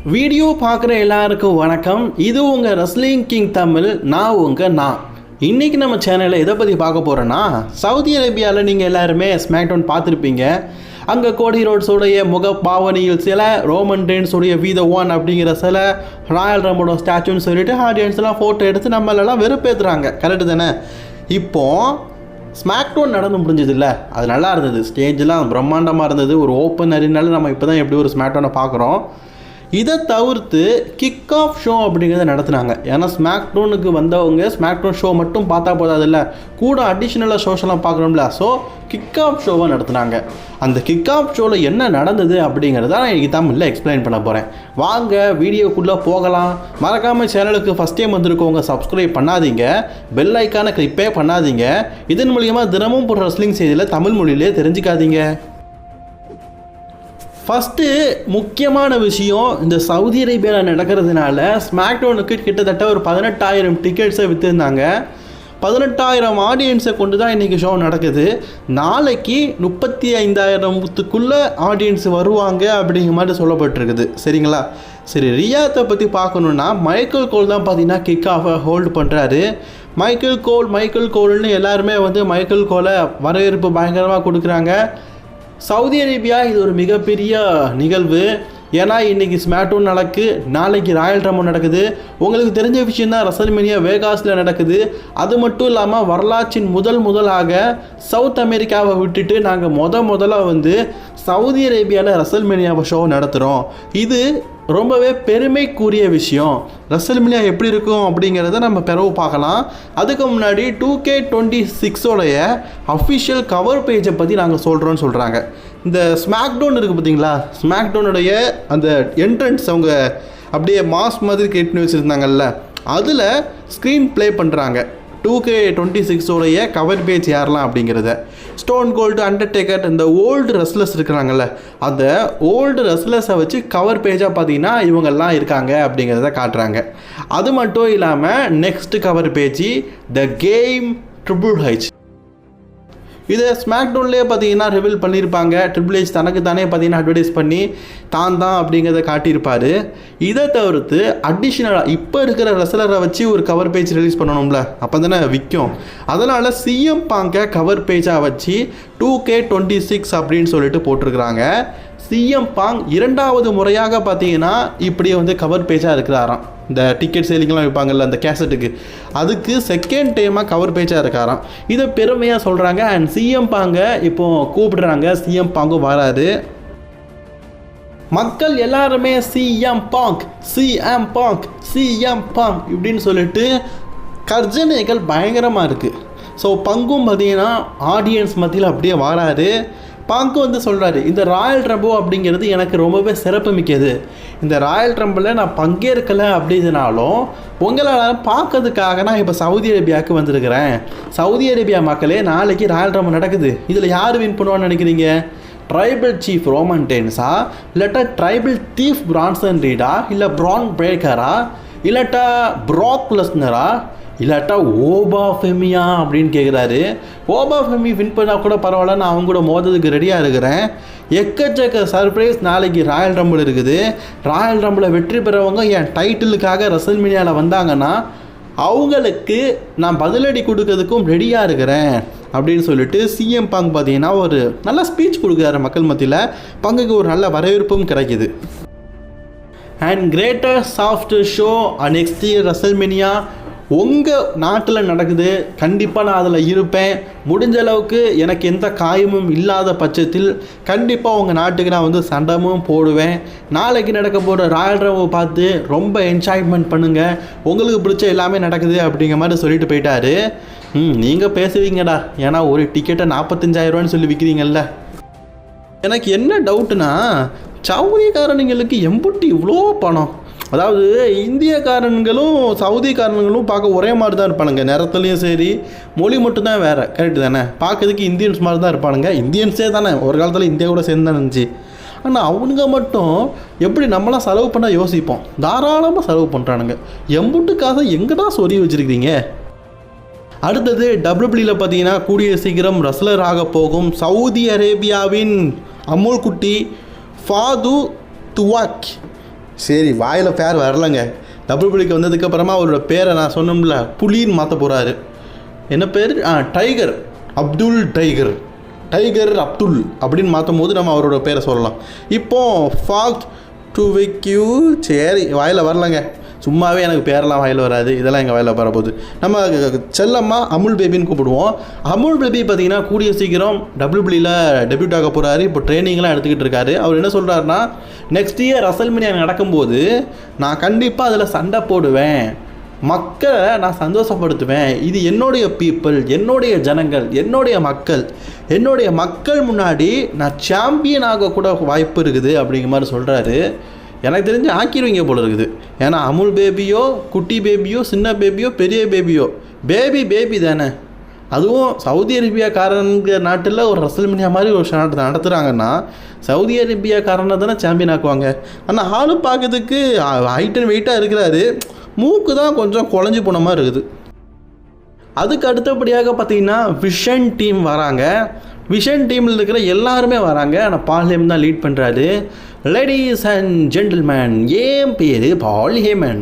Video பார்க்குற எல்லாருக்கும் வணக்கம். இது உங்கள் ரெஸ்லிங் கிங் தமிழ். நான் இன்றைக்கி நம்ம சேனலில் எதை பற்றி பார்க்க போகிறோன்னா, சவுதி அரேபியாவில் நீங்கள் எல்லாருமே ஸ்மாக்டவுன் பார்த்துருப்பீங்க. அங்கே கோடி ரோட்ஸோடைய முக பாவனியில் சில, ரோமன் ரெயின்ஸோடைய வீத ஒன் அப்படிங்கிற சில, ராயல் ரம்போட ஸ்டாச்சுன்னு சொல்லிட்டு ஆடியன்ஸ்லாம் ஃபோட்டோ எடுத்து நம்மளெல்லாம் வெறுப்பேற்றுறாங்க. கரெக்டு தானே? இப்போது ஸ்மாக்டவுன் நடந்து முடிஞ்சது இல்லை, அது நல்லா இருந்தது. ஸ்டேஜெலாம் பிரம்மாண்டமாக இருந்தது. ஒரு ஓப்பன் அரினால நம்ம இப்போ தான் எப்படி ஒரு ஸ்மாக்டவுனை பார்க்குறோம். இதை தவிர்த்து கிக் ஆஃப் ஷோ அப்படிங்கிறத நடத்துனாங்க. ஏன்னா ஸ்மாக்டவுனுக்கு வந்தவங்க ஸ்மாக்டவுன் ஷோ மட்டும் பார்த்தா போதாதில்ல, கூட அடிஷ்னலாக ஷோஸ்லாம் பார்க்குறோம்ல. ஸோ கிக் ஆஃப் ஷோவை நடத்துனாங்க. அந்த கிக் ஆஃப் ஷோவில் என்ன நடந்தது அப்படிங்கிறத நான் இன்றைக்கி தமிழில் எக்ஸ்பிளைன் பண்ண போகிறேன். வாங்க வீடியோக்குள்ளே போகலாம். மறக்காமல் சேனலுக்கு ஃபஸ்ட் டைம் வந்திருக்கவங்க சப்ஸ்கிரைப் பண்ணாதீங்க, பெல் ஐக்கானை கிளிப்பே பண்ணாதீங்க. இதன் மூலியமாக தினமும் ஒரு ரெஸ்லிங் செய்தியில் தமிழ் மொழியிலே தெரிஞ்சுக்காதீங்க. ஃபஸ்ட்டு முக்கியமான விஷயம், இந்த சவுதி அரேபியாவில் நடக்கிறதுனால ஸ்மாக்டவுனுக்கு கிட்டத்தட்ட ஒரு 18,000 டிக்கெட்ஸை விற்றுருந்தாங்க. 18,000 ஆடியன்ஸை கொண்டு தான் இன்றைக்கி ஷோ நடக்குது. நாளைக்கு 35,000த்துக்குள்ளே ஆடியன்ஸ் வருவாங்க அப்படிங்கிற மாதிரி சொல்லப்பட்டிருக்குது. சரிங்களா? சரி, ரியாத்தை பற்றி பார்க்கணுன்னா மைக்கேல் கோல் தான் பார்த்தீங்கன்னா கிக் ஆஃபை ஹோல்டு பண்ணுறாரு. மைக்கேல் கோல்னு எல்லாருமே மைக்கேல் கோலை வரவேற்பு பயங்கரமாக கொடுக்குறாங்க. சவுதி அரேபியா இது ஒரு மிகப்பெரிய நிகழ்வு. ஏன்னா இன்றைக்கி ஸ்மாக்டவுன் நடக்கு, நாளைக்கு ராயல் ரம்போ நடக்குது. உங்களுக்கு தெரிஞ்ச விஷயந்தான், ரெசல்மேனியா வேகாஸில் நடக்குது. அது மட்டும் இல்லாமல் வரலாற்றின் முதலாக சவுத் அமெரிக்காவை விட்டுட்டு நாங்கள் முதல்ல சவுதி அரேபியாவில் ரெசல்மேனியாவை ஷோ நடத்துகிறோம். இது ரொம்பவே பெருமைக்குரிய விஷயம். ரெசல்மேனியா எப்படி இருக்கும் அப்படிங்கிறத நம்ம பிறகு பார்க்கலாம். அதுக்கு முன்னாடி 2K26 அஃபிஷியல் கவர் பேஜை பற்றி நாங்கள் சொல்கிறோன்னு சொல்கிறாங்க. இந்த ஸ்மாக்டவுன் இருக்குது பார்த்தீங்களா, ஸ்மாக்டவுனுடைய அந்த என்ட்ரன்ஸ் அவங்க அப்படியே மாஸ் மாதிரி கேட்டுன்னு வச்சுருந்தாங்கல்ல, அதில் ஸ்க்ரீன் ப்ளே பண்ணுறாங்க 2K26 கவர் பேஜ் யாரெல்லாம் அப்படிங்கிறத. ஸ்டோன் கோல்டு, அண்டர்டேக்கர், இந்த ஓல்டு ரெஸ்லர்ஸ் இருக்கிறாங்கல்ல, அந்த ஓல்டு ரெஸ்லர்ஸை வச்சு கவர் பேஜாக பார்த்தீங்கன்னா இவங்கெல்லாம் இருக்காங்க அப்படிங்கிறத காட்டுறாங்க. அது மட்டும் இல்லாமல் next cover page the game triple H. இதை ஸ்மாக்டவுன்லேயே பார்த்தீங்கன்னா ரிவீல் பண்ணியிருப்பாங்க. ட்ரிபிள் ஹெச் தனக்கு தானே பார்த்தீங்கன்னா அட்வர்டைஸ் பண்ணி தான் அப்படிங்கிறத காட்டியிருப்பார். இதை தவிர்த்து அடிஷ்னலாக இப்போ இருக்கிற ரெஸ்லரை வச்சு ஒரு கவர் பேஜ் ரிலீஸ் பண்ணணும்ல, அப்போ தானே விற்கும். அதனால் சிஎம் பாங்கை கவர் பேஜாக வச்சு 2K26 அப்படின்னு சொல்லிட்டு போட்டிருக்கிறாங்க. சிஎம் பாங் இரண்டாவது முறையாக பார்த்தீங்கன்னா இப்படியே கவர் பேஜாக இருக்கிறாராம். இந்த டிக்கெட் சேலிங்லாம் வைப்பாங்கள்ல அந்த கேசட்டுக்கு, அதுக்கு செகண்ட் டைமாக கவர் பேஜாக இருக்காராம். இதை பெருமையாக சொல்கிறாங்க. அண்ட் சிஎம் பாங்க இப்போது கூப்பிடுறாங்க. சிஎம் பாங்கும் வராது. மக்கள் எல்லாருமே சிஎம் பாங்க் இப்படின்னு சொல்லிட்டு கர்ஜனைகள் பயங்கரமாக இருக்குது. ஸோ பங்கும் பார்த்தீங்கன்னா ஆடியன்ஸ் மத்தியில் அப்படியே வராரு. பாங்கு சொல்கிறாரு, இந்த ராயல் ரம்போ அப்படிங்கிறது எனக்கு ரொம்பவே சிறப்பு மிக்கது. இந்த ராயல் ரம்பில் நான் பங்கேற்கலை அப்படின்னாலும் உங்களால் பார்க்கறதுக்காக நான் இப்போ சவுதி அரேபியாவுக்கு வந்திருக்கிறேன். சவுதி அரேபியா மக்களே, நாளைக்கு ராயல் ரம்போ நடக்குது. இதில் யார் வின் பண்ணுவான்னு நினைக்கிறீங்க? ட்ரைபிள் சீஃப் ரோமன் ரெயின்ஸா, இல்லாட்டா ட்ரைபிள் தீஃப் பிரான்சன் ரீடா, இல்லை பிரான் பிரேக்கரா, இல்லாட்டா ப்ராக் லெஸ்னரா, இல்லாட்டா ஓபா ஃபெமியா அப்படின்னு கேட்குறாரு. ஓபா ஃபெமி வின் பண்ணால் கூட பரவாயில்ல, நான் அவங்க கூட மோதுறதுக்கு ரெடியாக இருக்கிறேன். எக்கச்சக்க சர்ப்ரைஸ் நாளைக்கு ராயல் ரம்பிள் இருக்குது. ராயல் ரம்பிளை வெற்றி பெறவங்க என் டைட்டிலுக்காக ரெசல்மேனியாவில் வந்தாங்கன்னா அவங்களுக்கு நான் பதிலடி கொடுக்கறதுக்கும் ரெடியாக இருக்கிறேன் அப்படின்னு சொல்லிட்டு சிஎம் பாங் பார்த்தீங்கன்னா ஒரு நல்ல ஸ்பீச் கொடுக்குறாரு மக்கள் மத்தியில். பங்குக்கு ஒரு நல்ல வரவேற்பும் கிடைக்கிது. And greater soft show next year WrestleMania உங்கள் நாட்டில் நடக்குது. கண்டிப்பாக நான் அதில் இருப்பேன். முடிஞ்ச அளவுக்கு எனக்கு எந்த காயமும் இல்லாத பட்சத்தில் கண்டிப்பாக உங்கள் நாட்டுக்கு நான் சண்டமும் போடுவேன். நாளைக்கு நடக்க போகிற ராயல் ரம்போ பார்த்து ரொம்ப என்ஜாய்மெண்ட் பண்ணுங்கள். உங்களுக்கு பிடிச்ச எல்லாமே நடக்குது அப்படிங்கிற மாதிரி சொல்லிட்டு போயிட்டாரு. நீங்கள் பேசுவீங்கடா, ஏன்னா ஒரு டிக்கெட்டை 45,000 சொல்லி விற்கிறீங்கல்ல. எனக்கு என்ன டவுட்டுனா, சவுதிக்காரனுங்களுக்கு எம்புட்டு இவ்வளோ பணம்? அதாவது இந்தியக்காரன்களும் சவுதிக்காரன்களும் பார்க்க ஒரே மாதிரி தான் இருப்பானுங்க. நிறத்துலையும் சரி, மொழி மட்டும்தான் வேறு. கரெக்டு தானே? பார்க்கறதுக்கு இந்தியன்ஸ் மாதிரி தான் இருப்பானுங்க. இந்தியன்ஸே தானே, ஒரு காலத்தில் இந்தியா கூட சேர்ந்து தான் இருந்துச்சு. ஆனால் அவனுங்க மட்டும் எப்படி நம்மளாம் செலவு பண்ண யோசிப்போம், தாராளமாக செலவு பண்ணுறானுங்க. எம்புட்டுக்காக எங்கடா சொறி வச்சுருக்கிறீங்க? அடுத்தது டபிள்யூபிள்யூவில் பார்த்தீங்கன்னா கூடிய சீக்கிரம் ரெஸ்லர் ஆக போகும் சவுதி அரேபியாவின் அமுல் குட்டி ஃபாது துவாக் சரி வாயில் பேர் வரலைங்க. WWE வந்ததுக்கப்புறமா அவரோட பேரை நான் சொன்னோம்ல புலின்னு மாற்ற போகிறாரு. என்ன பேர்? டைகர் அப்துல் டைகர் அப்துல் அப்படின்னு மாற்றும் போது நம்ம அவரோட பேரை சொல்லலாம். இப்போது ஃபாக்ட் டு விக்யூ. சரி வாயில் வரலைங்க, சும்மாவே எனக்கு பேரெல்லாம் வாயில் வராது, இதெல்லாம் எங்கள் வாயில் வரப்போகுது. நம்ம செல்லம்மா அமுல் பேபின்னு கூப்பிடுவோம். அமுல் பேபி பார்த்திங்கன்னா கூடிய சீக்கிரம் WWEல டெபியூட் ஆக போகிறாரு. இப்போ ட்ரைனிங்லாம் எடுத்துக்கிட்டு இருக்காரு. அவர் என்ன சொல்கிறாருன்னா, நெக்ஸ்ட் இயர் ரசல்மேனியா நடக்கும்போது நான் கண்டிப்பாக அதில் சண்டை போடுவேன், மக்களை நான் சந்தோஷப்படுத்துவேன், இது என்னுடைய பீப்புள், என்னுடைய ஜனங்கள், என்னுடைய மக்கள் முன்னாடி நான் சாம்பியன் ஆகக்கூட வாய்ப்பு இருக்குது அப்படிங்கிற மாதிரி சொல்கிறாரு. எனக்கு தெரிஞ்சு ஆக்கிடுவீங்க போல இருக்குது. ஏன்னா அமுல் பேபியோ குட்டி பேபியோ சின்ன பேபியோ பெரிய பேபியோ பேபி தானே. அதுவும் சவுதி அரேபியாக்காரங்க நாட்டில் ஒரு ரசல்மேனியா மாதிரி ஒரு நாட்டு நடத்துகிறாங்கன்னா சவுதி அரேபியாக்காரனை தானே சாம்பியன் ஆக்குவாங்க. ஆனால் ஆளும் பார்க்கறதுக்கு ஹைட் அண்ட் வெயிட்டாக இருக்கிறாரு, மூக்கு தான் கொஞ்சம் குழஞ்சி போன மாதிரி இருக்குது. அதுக்கு அடுத்தபடியாக பார்த்திங்கன்னா விஷன் டீம் வராங்க. விஷன் டீமில் இருக்கிற எல்லாருமே வராங்க. ஆனால் பால் ஹேமன் தான் லீட் பண்ணுறாரு. லேடிஸ் அண்ட் ஜென்டில்மேன், ஏன் பேர் பால் ஹேமன்,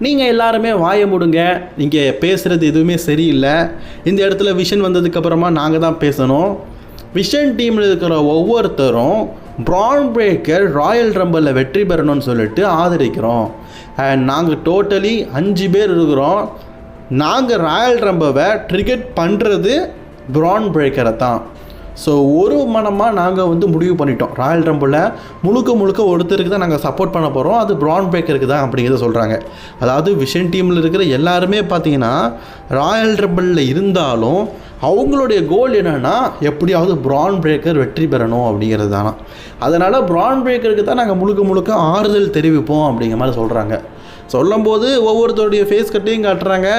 நீங்கள் எல்லாருமே வாய முடுங்க, நீங்கள் பேசுகிறது எதுவுமே சரியில்லை. இந்த இடத்துல விஷன் வந்ததுக்கப்புறமா நாங்கள் தான் பேசணும். விஷன் டீமில் இருக்கிற ஒவ்வொருத்தரும் பிரான் பிரேக்கர் ராயல் ரம்பிளில் வெற்றி பெறணும்னு சொல்லிட்டு ஆதரிக்கிறோம். அண்ட் நாங்கள் டோட்டலி 5 பேர் இருக்கிறோம். நாங்கள் ராயல் ரம்பவை ட்ரிகெட் பண்ணுறது பிரான் பிரேக்கரை தான். ஸோ ஒரு மனமாக நாங்கள் முடிவு பண்ணிட்டோம், ராயல் ரம்பிளில் முழுக்க ஒருத்தருக்கு தான் நாங்கள் சப்போர்ட் பண்ண போகிறோம், அது பிரான் பிரேக்கருக்கு தான் அப்படிங்கிறத சொல்கிறாங்க. அதாவது விஷன் டீமில் இருக்கிற எல்லாருமே பார்த்தீங்கன்னா ராயல் ரம்பிளில் இருந்தாலும் அவங்களுடைய கோல் என்னென்னா எப்படியாவது பிரான் பிரேக்கர் வெற்றி பெறணும் அப்படிங்கிறது தானா. அதனால் பிரான் பிரேக்கருக்கு தான் நாங்கள் முழுக்க ஆறுதல் தெரிவிப்போம் அப்படிங்கிற மாதிரி சொல்கிறாங்க. சொல்லும்போது ஒவ்வொருத்தருடைய ஃபேஸ் கட்டையும் காட்டுறாங்க.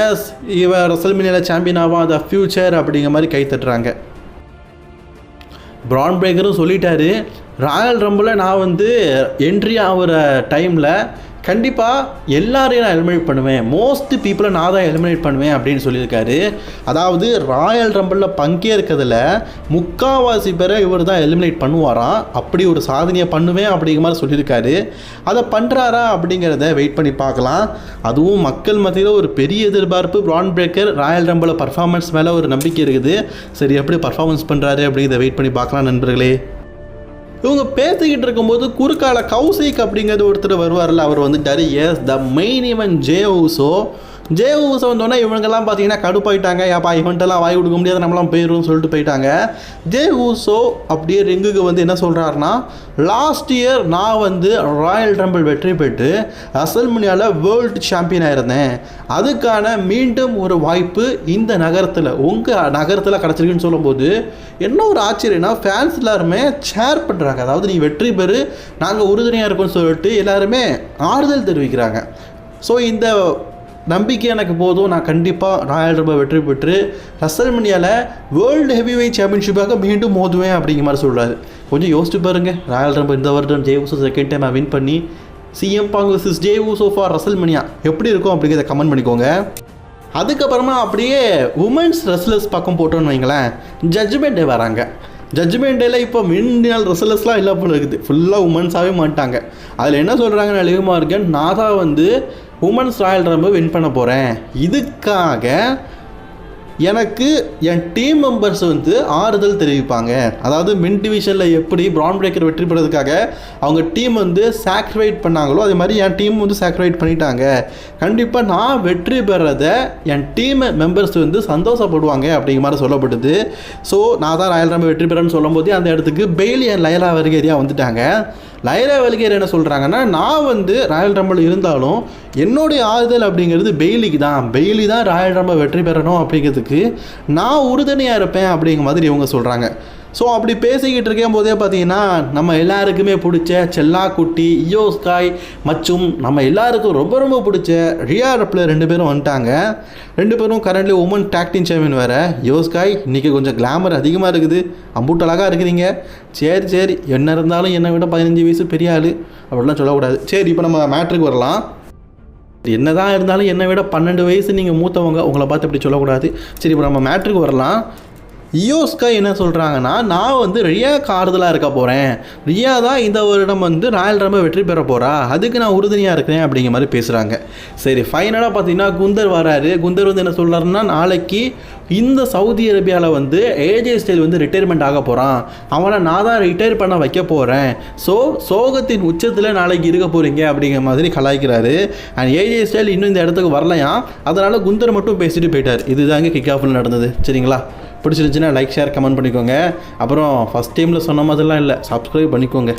எஸ், இவன் ரசல்மேனியாவில் சாம்பியன் ஆவா, த ஃபியூச்சர் அப்படிங்கிற மாதிரி கை தட்டுறாங்க. பிரான் பிரேக்கரும் சொல்லிட்டாரு, ராயல் ரம்பிளில் நான் என்ட்ரி ஆகிற டைமில் கண்டிப்பாக எல்லாரையும் நான் எலிமினேட் பண்ணுவேன், மோஸ்ட் பீப்புளை நான் தான் எலிமினேட் பண்ணுவேன் அப்படின்னு சொல்லியிருக்காரு. அதாவது ராயல் ரம்பிளில் பங்கேற்கிறதுல முக்கால்வாசி பேரை இவர் தான் எலிமினேட் பண்ணுவாராம். அப்படி ஒரு சாதனையை பண்ணுவேன் அப்படிங்கிற மாதிரி சொல்லியிருக்காரு. அதை பண்ணுறாரா அப்படிங்கிறத வெயிட் பண்ணி பார்க்கலாம். அதுவும் மக்கள் மத்தியில் ஒரு பெரிய எதிர்பார்ப்பு. பிரான் பிரேக்கர் ராயல் ரம்பிளில் பர்ஃபார்மன்ஸ் மேலே ஒரு நம்பிக்கை இருக்குது. சரி, எப்படி பர்ஃபார்மன்ஸ் பண்ணுறாரு அப்படிங்கிறத வெயிட் பண்ணி பார்க்கலாம் நண்பர்களே. இவங்க பேசிக்கிட்டு இருக்கும்போது குறுக்கால கௌசிக் அப்படிங்கிறது ஒருத்தர் வருவார்ல, அவர் வந்துட்டார். Yes, the main event Jey Uso வந்தோடனே இவங்கெல்லாம் பார்த்தீங்கன்னா கடுப்பாயிட்டாங்க. ஏப்பா இவன்ட்டெல்லாம் வாய் கொடுக்க முடியாது, நம்மளாம் போயிடும்னு சொல்லிட்டு போயிட்டாங்க. ஜே ஊசோ அப்படியே ரிங்குக்கு என்ன சொல்கிறாருன்னா, லாஸ்ட் இயர் நான் ராயல் ரம்பிள் வெற்றி பெற்று ரசல்மேனியாவில் வேர்ல்டு சாம்பியனாக இருந்தேன். அதுக்கான மீண்டும் ஒரு வாய்ப்பு இந்த நகரத்தில், உங்கள் நகரத்தில் கிடச்சிருக்குன்னு சொல்லும்போது என்ன ஒரு ஆச்சரியம்னா, ஃபேன்ஸ் எல்லாருமே ஷேர் பண்ணுறாங்க. அதாவது நீ வெற்றி பெறு, நாங்கள் உறுதுணையாக இருக்கோம்னு சொல்லிட்டு எல்லாருமே ஆறுதல் தெரிவிக்கிறாங்க. ஸோ இந்த நம்பிக்கை எனக்கு போதும், நான் கண்டிப்பாக ராயல் ரம்பிள் வெற்றி பெற்று ரசல்மேனியாவில் வேர்ல்டு ஹெவி வெயிட் சாம்பியன்ஷிப்பாக மீண்டும் மோதுவேன் அப்படிங்கிற மாதிரி சொல்கிறாரு. கொஞ்சம் யோசிச்சு பாருங்கள், ராயல் ரம்பிள் இந்த வருடம் Jey Uso second time win பண்ணி CM Punk versus Jey Uso for WrestleMania எப்படி இருக்கும் அப்படிங்கிறத கமெண்ட் பண்ணிக்கோங்க. அதுக்கப்புறமா அப்படியே உமன்ஸ் ரெஸ்லர்ஸ் பக்கம் போட்டோன்னு வைங்களேன், ஜட்ஜ்மெண்ட் டே வராங்க. ஜட்ஜ்மெண்ட் டேயில் இப்போ மின்னால் ரெஸ்லர்ஸ்லாம் இல்லை போல இருக்குது, ஃபுல்லாக உமன்ஸாகவே மாட்டாங்க. அதில் என்ன சொல்கிறாங்கன்னு அதிகமாக இருக்கேன், நான் தான் உமன்ஸ் ராயல் ரம்பிள் வின் பண்ண போகிறேன், இதுக்காக எனக்கு என் டீம் மெம்பர்ஸ் ஆறுதல் தெரிவிப்பாங்க. அதாவது மின் டிவிஷனில் எப்படி பிரான் பிரேக்கர் வெற்றி பெறதுக்காக அவங்க டீம் சாக்ரிஃபைட் பண்ணாங்களோ அதே மாதிரி என் டீம் சாக்ரிஃபைட் பண்ணிட்டாங்க. கண்டிப்பாக நான் வெற்றி பெறதை என் டீம் மெம்பர்ஸ் சந்தோஷப்படுவாங்க அப்படிங்கிற மாதிரி சொல்லப்படுது. ஸோ நான் தான் ராயல் ரம்பிள் வெற்றி பெறேன்னு சொல்லும் போதே அந்த இடத்துக்கு பெய்லி அண்ட் லைலா வர்கேரியா வந்துட்டாங்க. லைலா வர்கேரியா என்ன சொல்கிறாங்கன்னா, நான் ராயல் ரம்பிள் இருந்தாலும் என்னுடைய ஆறுதல் அப்படிங்கிறது பெய்லிக்கு தான், பெய்லி தான் ராயல் ரம்பிள் வெற்றி பெறணும் அப்படிங்கிறதுக்கு நான் உறுதுணையாக இருப்பேன் அப்படிங்கிற மாதிரி இவங்க சொல்கிறாங்க. ஸோ அப்படி பேசிக்கிட்டு இருக்கும் போதே பார்த்தீங்கன்னா நம்ம எல்லாருக்குமே பிடிச்ச செல்லா குட்டி இயோ ஸ்காய் மற்றும் நம்ம எல்லாருக்கும் ரொம்ப பிடிச்ச ரியா ரெப்லர் 2 பேரும் வந்துட்டாங்க. 2 பேரும் currently woman tag team champion வேறு. இயோ ஸ்காய் இன்றைக்கி கொஞ்சம் கிளாமர் அதிகமாக இருக்குது, அம்பூட்டலாக இருக்கிறீங்க. சரி என்ன இருந்தாலும் என்னை விட 15 வயசு பெரிய ஆள் அப்படிலாம் சொல்லக்கூடாது. சரி, இப்போ நம்ம மேட்ருக்கு வரலாம். என்ன தான் இருந்தாலும் என்னை விட 12 வயசு நீங்கள் மூத்தவங்க, உங்களை பார்த்து இப்படி சொல்லக்கூடாது. சரி, இப்போ நம்ம மேட்ருக்கு வரலாம். ஈயோ ஸ்கை என்ன சொல்கிறாங்கன்னா, நான் வந்து ரியாக்கு ஆறுதலாக இருக்க போகிறேன், ரியா தான் இந்த வருடம் வந்து ராயல் ரம்பை வெற்றி பெற போகிறா, அதுக்கு நான் உறுதுணையாக இருக்கிறேன் அப்படிங்கிற மாதிரி பேசுகிறாங்க. சரி, ஃபைனலாக பார்த்தீங்கன்னா குந்தர் வராரு. குந்தர் வந்து என்ன சொல்கிறாருன்னா, நாளைக்கு இந்த சவுதி அரேபியாவில் வந்து ஏஜே ஸ்டைல் வந்து ரிட்டையர்மெண்ட் ஆக போகிறான், அவனை நான் தான் ரிட்டையர் பண்ண வைக்க போகிறேன், ஸோ சோகத்தின் உச்சத்தில் நாளைக்கு இருக்க போகிறீங்க அப்படிங்கிற மாதிரி கலாய்க்கிறாரு. அண்ட் ஏஜே ஸ்டைல் இன்னும் இந்த இடத்துக்கு வரலையா, அதனால் குந்தர் மட்டும் பேசிட்டு போயிட்டார். இதுதாங்க கிக் ஆஃபில் நடந்தது. சரிங்களா? பிடிச்சிருந்துச்சுன்னா லைக் ஷேர் கமெண்ட் பண்ணிக்கோங்க. அப்புறம் ஃபஸ்ட் டைமில் சொன்ன மாதிரிலாம் இல்லை, சப்ஸ்கிரைப் பண்ணிக்கோங்க.